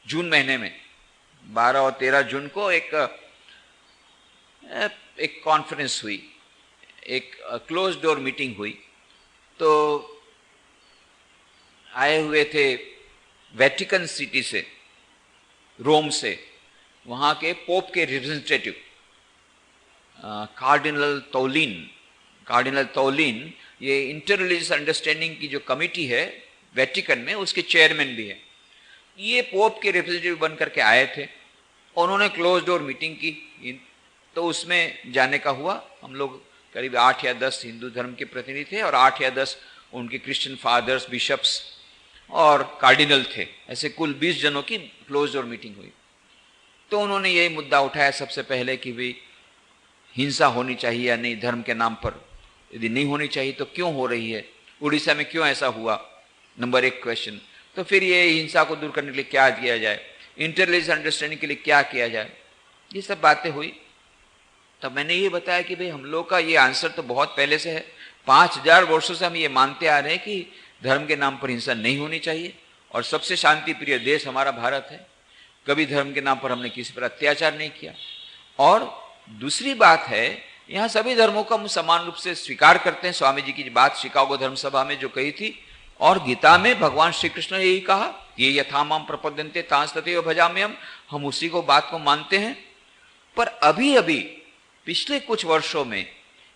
जून महीने में 12 और 13 जून को एक कॉन्फ्रेंस हुई, एक क्लोज डोर मीटिंग हुई। तो आए हुए थे वेटिकन सिटी से, रोम से, वहां के पोप के रिप्रेजेंटेटिव कार्डिनल तौलीन ये इंटर रिलीजियस अंडरस्टैंडिंग की जो कमिटी है वेटिकन में, उसके चेयरमैन भी है। ये पोप के रिप्रेजेंटेटिव बन करके आए थे, उन्होंने क्लोज डोर मीटिंग की। तो उसमें जाने का हुआ। हम लोग करीब 8 या 10 हिंदू धर्म के प्रतिनिधि थे और 8 या 10 उनके क्रिश्चियन फादर्स, बिशप्स और कार्डिनल थे। ऐसे कुल 20 जनों की क्लोज डोर मीटिंग हुई। तो उन्होंने यही मुद्दा उठाया सबसे पहले कि भाई हिंसा होनी चाहिए या नहीं धर्म के नाम पर। यदि नहीं होनी चाहिए तो क्यों हो रही है? उड़ीसा में क्यों ऐसा हुआ? Number 1 question. तो फिर ये हिंसा को दूर करने के लिए क्या किया जाए, इंटर रिलीजियस अंडरस्टैंडिंग के लिए क्या किया जाए, ये सब बातें हुई। तब मैंने ये बताया कि भाई हम लोग का ये आंसर तो बहुत पहले से है। 5000 वर्षों से हम ये मानते आ रहे हैं कि धर्म के नाम पर हिंसा नहीं होनी चाहिए, और सबसे शांति प्रिय देश हमारा भारत है। कभी धर्म के नाम पर हमने किसी पर अत्याचार नहीं किया। और दूसरी बात है, यहाँ सभी धर्मों को हम समान रूप से स्वीकार करते हैं। स्वामी जी की बात शिकागो धर्म सभा में जो कही थी, और गीता में भगवान श्री कृष्ण ने यही कहा, ये यथा माम प्रपद्यन्ते तांस तथैव भजाम्यहम्, हम उसी को बात को मानते हैं। पर अभी अभी पिछले कुछ वर्षों में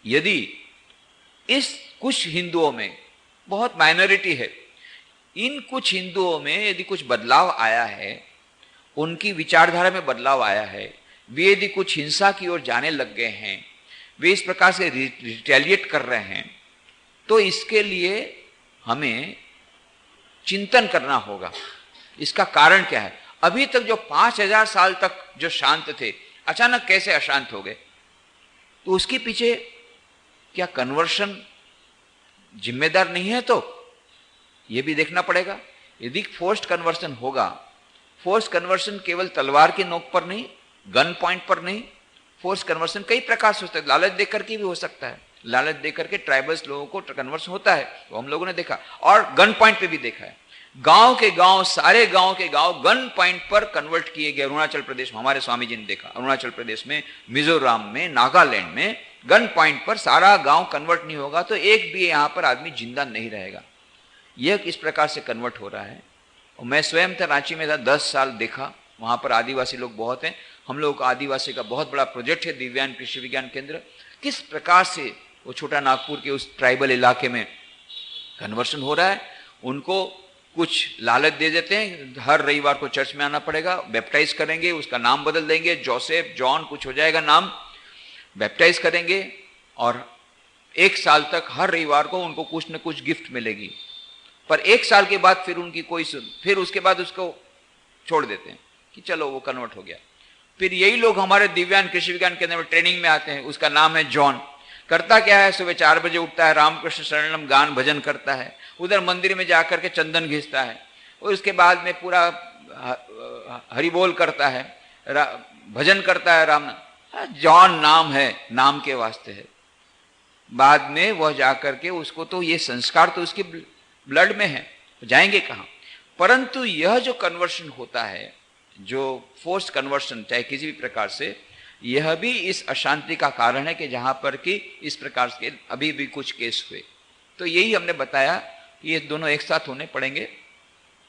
यदि इस कुछ हिंदुओं में, बहुत माइनॉरिटी है, इन कुछ हिंदुओं में यदि कुछ बदलाव आया है, उनकी विचारधारा में बदलाव आया है, वे यदि कुछ हिंसा की ओर जाने लग गए हैं, वे इस प्रकार से रिटेलिएट कर रहे हैं, तो इसके लिए हमें चिंतन करना होगा। इसका कारण क्या है? अभी तक जो 5000 साल तक जो शांत थे, अचानक कैसे अशांत हो गए? तो उसके पीछे क्या कन्वर्शन जिम्मेदार नहीं है? तो यह भी देखना पड़ेगा। यदि फोर्स्ड कन्वर्शन होगा, फोर्स्ड कन्वर्शन केवल तलवार की नोक पर नहीं, गन पॉइंट पर नहीं, फोर्स्ड कन्वर्शन कई प्रकार से होता है। लालच देकर के भी हो सकता है। लालच देकर के ट्राइबल्स लोगों को कन्वर्शन होता है, वो हम लोगों ने देखा, और गन पॉइंट पे भी देखा है। गांव के गांव, सारे गांव के गांव गन पॉइंट पर कन्वर्ट किए गए। अरुणाचल प्रदेश में हमारे स्वामी जी ने देखा, अरुणाचल प्रदेश में, मिजोरम में, नागालैंड में गन पॉइंट पर सारा गांव कन्वर्ट नहीं होगा तो एक भी यहां पर आदमी जिंदा नहीं रहेगा। यह किस प्रकार से कन्वर्ट हो रहा है। और मैं स्वयं था, रांची में था, 10 साल देखा। वहां पर आदिवासी लोग बहुत हैं। हम लोग का आदिवासी का बहुत बड़ा प्रोजेक्ट है, दिव्यांग कृषि विज्ञान केंद्र। किस प्रकार से वो छोटा नागपुर के उस ट्राइबल इलाके में कन्वर्शन हो रहा है। उनको कुछ लालच दे देते हैं, हर रविवार को चर्च में आना पड़ेगा, बैप्टाइज करेंगे, उसका नाम बदल देंगे, जोसेफ, जॉन कुछ हो जाएगा नाम, बैप्टाइज करेंगे, और 1 साल तक हर रविवार को उनको कुछ न कुछ गिफ्ट मिलेगी। पर 1 साल के बाद फिर उनकी फिर उसके बाद उसको छोड़ देते हैं कि चलो वो कन्वर्ट हो गया। फिर यही लोग हमारे दिव्यांग कृषि विज्ञान केंद्र में ट्रेनिंग में आते हैं। उसका नाम है जॉन। करता क्या है, सुबह 4 बजे उठता है, रामकृष्ण शरणम गान भजन करता है, उधर मंदिर में जाकर के चंदन घिसता है, और उसके बाद में पूरा हरिबोल करता है, भजन करता है, राम। जॉन नाम है, नाम के वास्ते है। बाद में वह जाकर के उसको, तो ये संस्कार तो उसके ब्लड में है, जाएंगे कहाँ। परंतु यह जो कन्वर्शन होता है, जो फोर्स कन्वर्शन चाहे किसी भी प्रकार से, यह भी इस अशांति का कारण है कि जहां पर कि इस प्रकार के अभी भी कुछ केस हुए। तो यही हमने बताया कि ये दोनों एक साथ होने पड़ेंगे,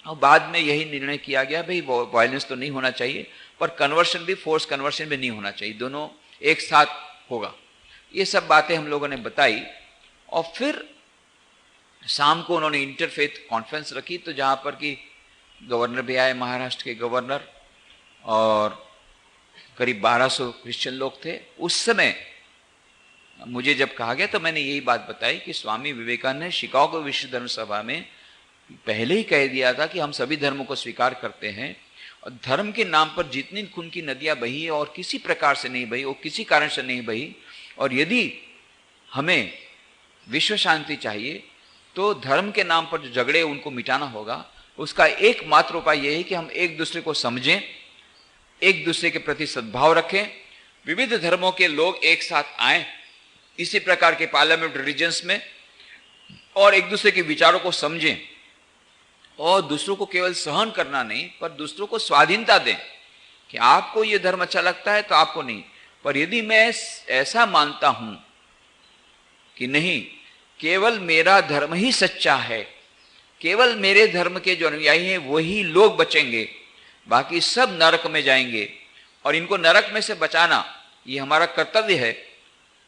और बाद में यही निर्णय किया गया भाई वायलेंस तो नहीं होना चाहिए, पर कन्वर्शन भी, फोर्स कन्वर्शन भी नहीं होना चाहिए, दोनों एक साथ होगा। ये सब बातें हम लोगों ने बताई। और फिर शाम को उन्होंने इंटरफेथ कॉन्फ्रेंस रखी, तो जहाँ पर कि गवर्नर भी आए, महाराष्ट्र के गवर्नर, और करीब 1200 क्रिश्चियन लोग थे। उस समय मुझे जब कहा गया तो मैंने यही बात बताई कि स्वामी विवेकानंद ने शिकागो विश्व धर्म सभा में पहले ही कह दिया था कि हम सभी धर्मों को स्वीकार करते हैं, और धर्म के नाम पर जितनी खून की नदियां बही और किसी प्रकार से नहीं बही, वो किसी कारण से नहीं बही, और यदि हमें विश्व शांति चाहिए तो धर्म के नाम पर जो झगड़े उनको मिटाना होगा। उसका एकमात्र उपाय यह है कि हम एक दूसरे को समझें, एक दूसरे के प्रति सद्भाव रखें, विविध धर्मों के लोग एक साथ आएं इसी प्रकार के पार्लियामेंट रिलीजन्स में, और एक दूसरे के विचारों को समझें, और दूसरों को केवल सहन करना नहीं पर दूसरों को स्वाधीनता दें कि आपको ये धर्म अच्छा लगता है तो आपको नहीं, पर यदि मैं ऐसा मानता हूं कि नहीं, केवल मेरा धर्म ही सच्चा है, केवल मेरे धर्म के जो अनुयायी हैं वही लोग बचेंगे, बाकी सब नरक में जाएंगे, और इनको नरक में से बचाना ये हमारा कर्तव्य है,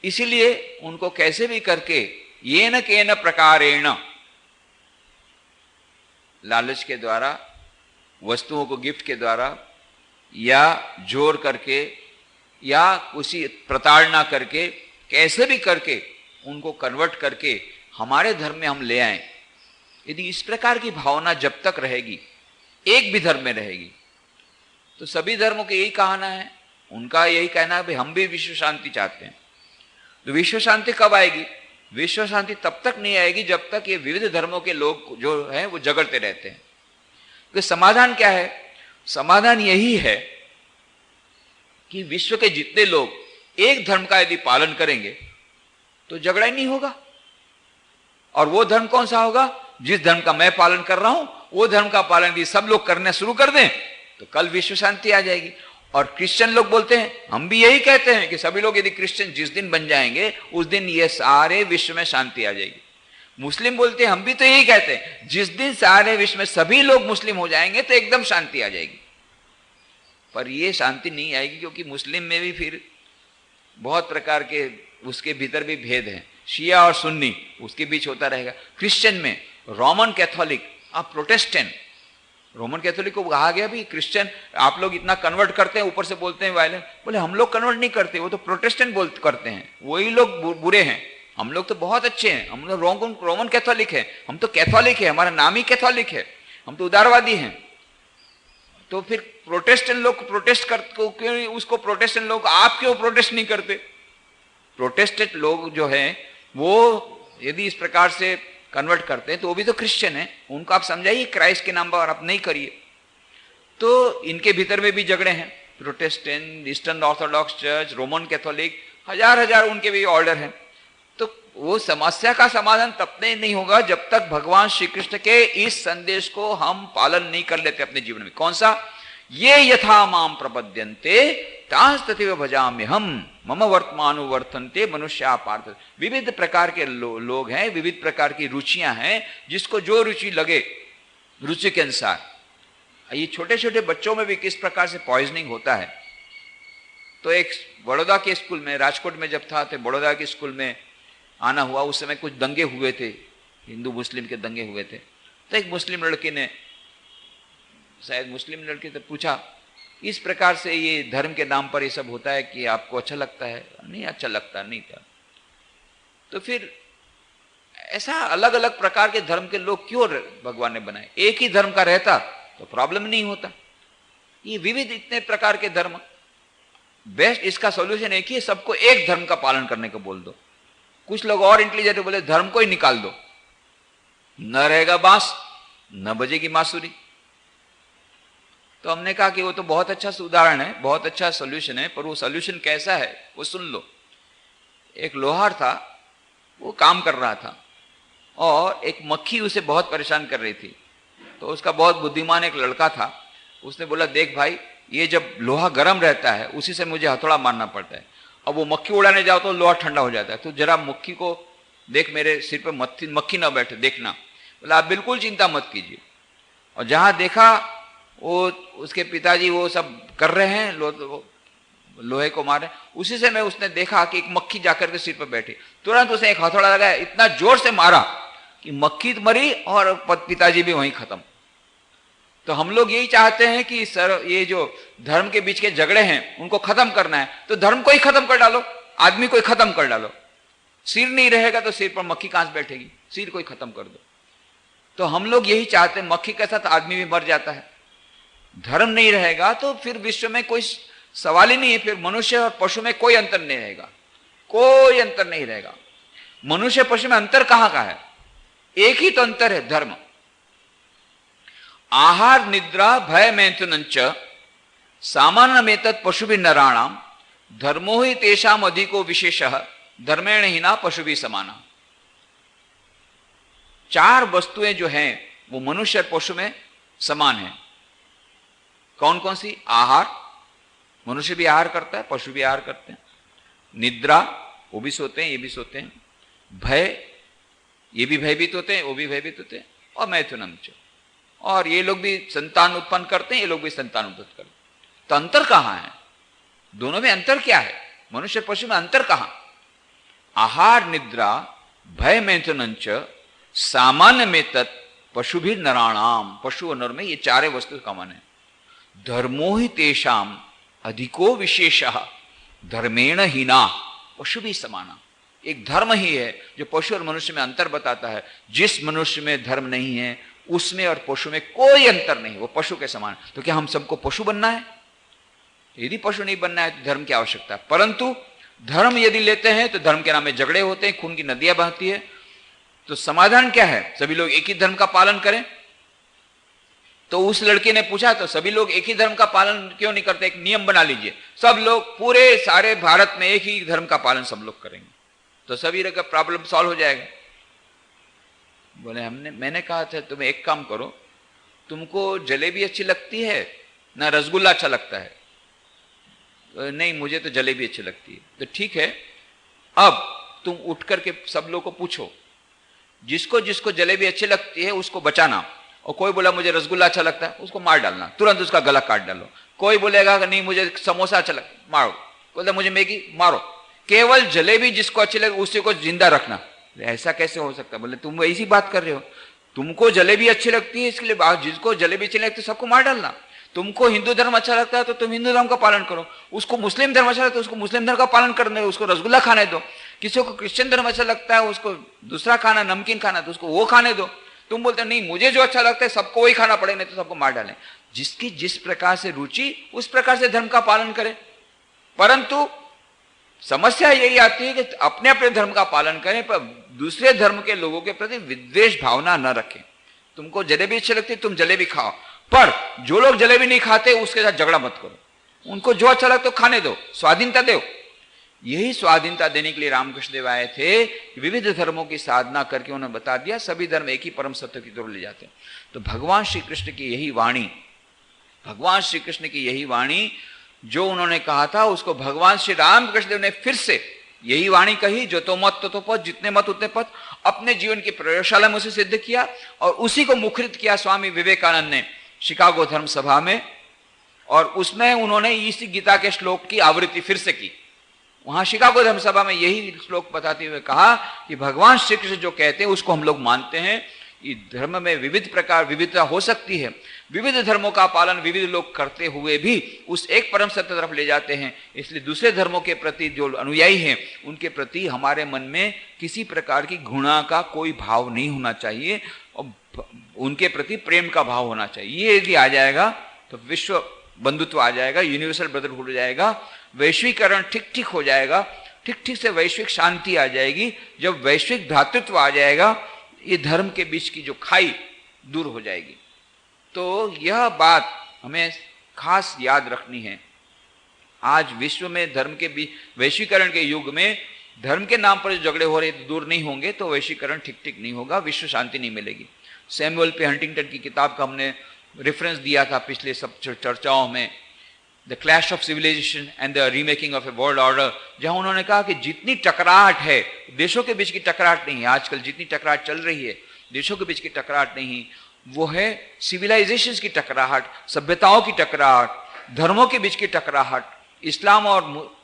इसीलिए उनको कैसे भी करके ये न के न प्रकारेण, लालच के द्वारा, वस्तुओं को गिफ्ट के द्वारा, या जोर करके, या उसी प्रताड़ना करके, कैसे भी करके उनको कन्वर्ट करके हमारे धर्म में हम ले आए। यदि इस प्रकार की भावना जब तक रहेगी, एक भी धर्म में रहेगी, तो सभी धर्मों के यही कहना है, उनका यही कहना है भाई हम भी विश्व शांति चाहते हैं। तो विश्व शांति कब आएगी? विश्व शांति तब तक नहीं आएगी जब तक ये विविध धर्मों के लोग जो हैं वो झगड़ते रहते हैं। तो समाधान क्या है? समाधान यही है कि विश्व के जितने लोग एक धर्म का यदि पालन करेंगे तो झगड़ा ही नहीं होगा। और वो धर्म कौन सा होगा? जिस धर्म का मैं पालन कर रहा हूं वो धर्म का पालन यदि सब लोग करना शुरू कर दें तो कल विश्व शांति आ जाएगी। और क्रिश्चियन लोग बोलते हैं, हम भी यही कहते हैं कि सभी लोग यदि क्रिश्चियन जिस दिन बन जाएंगे उस दिन ये सारे विश्व में शांति आ जाएगी। मुस्लिम बोलते हैं, हम भी तो यही कहते हैं, जिस दिन सारे विश्व में सभी लोग मुस्लिम हो जाएंगे तो एकदम शांति आ जाएगी। पर ये शांति नहीं आएगी, क्योंकि मुस्लिम में भी फिर बहुत प्रकार के उसके भीतर भी भेद हैं, शिया और सुन्नी उसके बीच होता रहेगा। क्रिश्चियन में रोमन कैथोलिक और प्रोटेस्टेंट, रोमन कैथोलिक को कहा गया भी क्रिश्चियन आप लोग इतना कन्वर्ट करते हैं, ऊपर से बोलते हैं वायलेंट। बोले हम लोग कन्वर्ट नहीं करते, वो तो प्रोटेस्टेंट करते हैं, वही लोग बुरे हैं, हम लोग तो बहुत अच्छे हैं, हम लोग रोमन कैथोलिक है, हम तो कैथोलिक है, हमारा नाम ही कैथोलिक है, हम तो उदारवादी हैं। तो फिर प्रोटेस्टेंट लोग प्रोटेस्ट करते, उसको प्रोटेस्टेंट लोग आप क्यों प्रोटेस्ट नहीं करते? प्रोटेस्टेंट लोग जो हैं वो यदि इस प्रकार से कन्वर्ट करते हैं तो वो भी तो क्रिश्चियन है, उनको आप समझाइए क्राइस्ट के नाम पर आप नहीं करिए। तो इनके भीतर में भी झगड़े हैं, Protestant, eastern Orthodox church, Roman Catholic, हजार उनके भी ऑर्डर हैं। तो वो समस्या का समाधान तब तक नहीं होगा जब तक भगवान श्री कृष्ण के इस संदेश को हम पालन नहीं कर लेते अपने जीवन में। कौन सा? ये यथा माम प्रपद्यन्ते तांस्तथैव भजाम्यहम् मम वर्तमानो वर्तन्ते मनुष्या पार्थ। विविध प्रकार के लोग हैं, विविध प्रकार की रुचियां हैं, जिसको जो रुचि लगे रुचि के अनुसार। ये छोटे छोटे बच्चों में भी किस प्रकार से पॉइजनिंग होता है। तो एक बड़ौदा के स्कूल में, राजकोट में जब था तो बड़ौदा के स्कूल में आना हुआ, उस समय कुछ दंगे हुए थे, हिंदू मुस्लिम के दंगे हुए थे। तो एक मुस्लिम लड़के ने, शायद मुस्लिम लड़के से पूछा, इस प्रकार से ये धर्म के नाम पर ये सब होता है कि आपको अच्छा लगता है? नहीं अच्छा लगता नहीं था। तो फिर ऐसा अलग अलग प्रकार के धर्म के लोग क्यों भगवान ने बनाए? एक ही धर्म का रहता तो प्रॉब्लम नहीं होता। ये विविध इतने प्रकार के धर्म, बेस्ट इसका सॉल्यूशन एक ही है, सबको एक धर्म का पालन करने को बोल दो। कुछ लोग और इंटेलिजेंट बोले धर्म को ही निकाल दो, न रहेगा बांस न बजेगी बांसुरी। तो हमने कहा कि वो तो बहुत अच्छा उदाहरण है, बहुत अच्छा सॉल्यूशन है, पर वो सॉल्यूशन कैसा है वो सुन लो। एक लोहार था, वो काम कर रहा था और एक मक्खी उसे बहुत परेशान कर रही थी। तो उसका बहुत बुद्धिमान एक लड़का था, उसने बोला देख भाई, ये जब लोहा गर्म रहता है उसी से मुझे हथौड़ा मारना पड़ता है, अब वो मक्खी उड़ाने जाओ तो लोहा ठंडा हो जाता है, तो जरा मक्खी को देख, मेरे सिर पे मक्खी ना बैठे देखना। बोला आप बिल्कुल चिंता मत कीजिए। और जहां देखा वो उसके पिताजी वो सब कर रहे हैं, लोहे को मारे, उसी से मैं उसने देखा कि एक मक्खी जाकर के सिर पर बैठी, तुरंत उसने एक हथौड़ा लगाया, इतना जोर से मारा कि मक्खी मरी और पिताजी भी वहीं खत्म। तो हम लोग यही चाहते हैं कि सर ये जो धर्म के बीच के झगड़े हैं उनको खत्म करना है, तो धर्म को ही खत्म कर डालो, आदमी को ही खत्म कर डालो। सिर नहीं रहेगा तो सिर पर मक्खी कहां से बैठेगी, सिर को ही खत्म कर दो। तो हम लोग यही चाहते हैं, मक्खी के साथ आदमी भी मर जाता है। धर्म नहीं रहेगा तो फिर विश्व में कोई सवाल ही नहीं है, फिर मनुष्य और पशु में कोई अंतर नहीं रहेगा, कोई अंतर नहीं रहेगा। मनुष्य पशु में अंतर कहां का है, एक ही तो अंतर है, धर्म। आहार निद्रा भय मैथुनंच सामान्य में तत् पशु भी नराणाम धर्मो ही तेषाम अधिको विशेषः धर्मेण हीना पशु भी समाना। चार वस्तुएं जो हैं वो मनुष्य और पशु में समान है। कौन कौन सी? आहार, मनुष्य भी आहार करता है, पशु भी आहार करते हैं। निद्रा, वो भी सोते हैं, ये भी सोते हैं। भय, ये भी भयभीत होते हैं, वो भी भयभीत होते हैं। और मैथुनम, और ये लोग भी संतान उत्पन्न करते हैं, ये लोग भी संतान उत्पन्न करते हैं। तो अंतर कहां है? दोनों में अंतर क्या है? मनुष्य पशु में अंतर कहां? आहार निद्रा भय मैथुनंच सामान्य में तत् पशु भी नराणाम, पशु और नर में ये चारे वस्तु कॉमन है। धर्मो ही तेषाम अधिको विशेषः धर्मेण हीना पशु भी समाना। एक धर्म ही है जो पशु और मनुष्य में अंतर बताता है। जिस मनुष्य में धर्म नहीं है उसमें और पशु में कोई अंतर नहीं, वो पशु के समान। तो क्या हम सबको पशु बनना है? यदि पशु नहीं बनना है तो धर्म की आवश्यकता है। परंतु धर्म यदि लेते हैं तो धर्म के नाम में झगड़े होते हैं, खून की नदियां बहती है। तो समाधान क्या है? सभी लोग एक ही धर्म का पालन करें। तो उस लड़के ने पूछा तो सभी लोग एक ही धर्म का पालन क्यों नहीं करते? एक नियम बना लीजिए, सब लोग पूरे सारे भारत में एक ही धर्म का पालन सब लोग करेंगे तो सभी का प्रॉब्लम सॉल्व हो जाएगा। बोले मैंने कहा था तुम्हें एक काम करो, तुमको जलेबी अच्छी लगती है ना रसगुल्ला अच्छा लगता है? नहीं, मुझे तो जलेबी अच्छी लगती है। तो ठीक है, अब तुम उठ करके सब लोग को पूछो, जिसको जिसको जलेबी अच्छी लगती है उसको बचाना, और कोई बोला मुझे रसगुल्ला अच्छा लगता है उसको मार डालना, तुरंत उसका गला काट डालो। कोई बोलेगा कि नहीं मुझे समोसा अच्छा लगता, मारो। बोलता मुझे मैगी, मारो। केवल जलेबी जिसको अच्छी लगे उसी को जिंदा रखना। ऐसा कैसे हो सकता है? बोले तुम ऐसी बात कर रहे हो, तुमको जलेबी अच्छी लगती है इसके लिए जिसको जलेबी अच्छी लगती है सबको मार डालना। तुमको हिंदू धर्म अच्छा लगता है तो तुम हिंदू धर्म का पालन करो, उसको मुस्लिम धर्म अच्छा लगता है उसको मुस्लिम धर्म का पालन करने दो, उसको रसगुल्ला खाने दो। किसी को क्रिश्चियन धर्म अच्छा लगता है उसको दूसरा खाना नमकीन खाना तो उसको वो खाने दो। तुम बोलते नहीं मुझे जो अच्छा लगता है सबको वही खाना पड़ेगा, नहीं तो सबको मार डालें। जिसकी जिस प्रकार से रुचि उस प्रकार से धर्म का पालन करें। परंतु समस्या यही आती है कि अपने अपने धर्म का पालन करें पर दूसरे धर्म के लोगों के प्रति विद्वेष भावना न रखें। तुमको जलेबी अच्छी लगती है तुम जलेबी खाओ, पर जो लोग जलेबी नहीं खाते उसके साथ झगड़ा मत करो। उनको जो अच्छा लगता है खाने दो, स्वाधीनता दो। यही स्वाधीनता देने के लिए रामकृष्ण देव आए थे। विविध धर्मों की साधना करके उन्होंने बता दिया सभी धर्म एक ही परम सत्य की तरफ ले जाते हैं। तो भगवान श्री कृष्ण की यही वाणी, भगवान श्री कृष्ण की यही वाणी जो उन्होंने कहा था उसको भगवान श्री रामकृष्ण देव ने फिर से यही वाणी कही, जो तो मत तो पथ, जितने मत उतने पथ, अपने जीवन की प्रयोगशाला में उसे सिद्ध किया और उसी को मुखरित किया स्वामी विवेकानंद ने शिकागो धर्म सभा में। और उसमें उन्होंने इसी गीता के श्लोक की आवृत्ति फिर से की। वहां शिकागो धर्म सभा में यही श्लोक बताते हुए कहा कि भगवान श्री कृष्ण जो कहते हैं उसको हम लोग मानते हैं। ये धर्म में विविध प्रकार विविधता हो सकती है, विविध धर्मों का पालन विविध लोग करते हुए भी उस एक परम सत्य तरफ ले जाते हैं। इसलिए दूसरे धर्मों के प्रति जो अनुयायी हैं उनके प्रति हमारे मन में किसी प्रकार की घृणा का कोई भाव नहीं होना चाहिए और उनके प्रति प्रेम का भाव होना चाहिए। ये यदि आ जाएगा तो विश्व बंधुत्व आ जाएगा, यूनिवर्सल ब्रदरहुड हो जाएगा, वैश्वीकरण ठीक ठीक हो जाएगा, ठीक ठीक से वैश्विक शांति आ जाएगी। जब वैश्विक भ्रातृत्व आ जाएगा ये धर्म के बीच की जो खाई दूर हो जाएगी। तो यह बात हमें खास याद रखनी है। आज विश्व में धर्म के बीच वैश्वीकरण के युग में धर्म के नाम पर जो झगड़े हो रहे दूर नहीं होंगे तो वैश्वीकरण ठीक ठीक नहीं होगा, विश्व शांति नहीं मिलेगी। सैमुअल पे हंटिंगटन की किताब का हमने रेफरेंस दिया था पिछले सब चर्चाओं में, the clash of civilization and the remaking of a world order, जहां उन्होंने कहा कि जितनी टकराहट है देशों के बीच की टकराहट नहीं है, आजकल जितनी टकराहट चल रही है देशों के बीच की टकराहट नहीं, वो है सिविलाइजेशन की टकराहट, सभ्यताओं की टकराहट, धर्मों के बीच की टकराहट, इस्लाम और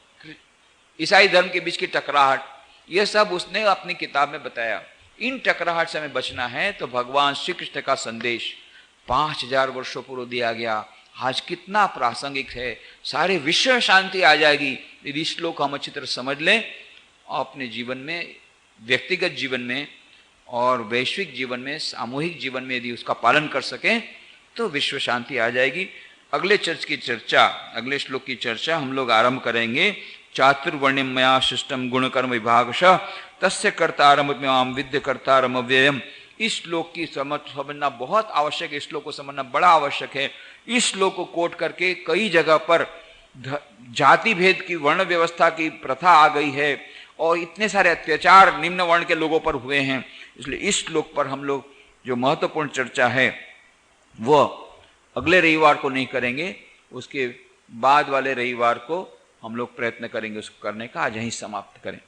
ईसाई धर्म के बीच की टकराहट। यह सब उसने अपनी किताब में बताया। इन टकराहट से हमें बचना है तो भगवान श्री कृष्ण का संदेश 5000 वर्षों पूर्व दिया गया, आज कितना प्रासंगिक है। सारे विश्व में शांति आ जाएगी यदि श्लोक हम अच्छी तरह समझ लें और अपने जीवन में, व्यक्तिगत जीवन में और वैश्विक जीवन में, सामूहिक जीवन में यदि उसका पालन कर सकें तो विश्व शांति आ जाएगी। अगले चर्च की चर्चा, अगले श्लोक की चर्चा हम लोग आरंभ करेंगे। चातुर्वर्ण्यम मया सृष्टम गुणकर्म विभागशः तस्य कर्तारम विद्य कर्तारम अव्ययम। इस श्लोक की समझना बहुत आवश्यक है, इस श्लोक को समझना बड़ा आवश्यक है। इस श्लोक को कोट करके कई जगह पर जाति भेद की, वर्ण व्यवस्था की प्रथा आ गई है और इतने सारे अत्याचार निम्न वर्ण के लोगों पर हुए हैं। इसलिए इस श्लोक पर हम लोग जो महत्वपूर्ण चर्चा है वह अगले रविवार को नहीं करेंगे, उसके बाद वाले रविवार को हम लोग प्रयत्न करेंगे उसको करने का। आज यहीं समाप्त करें।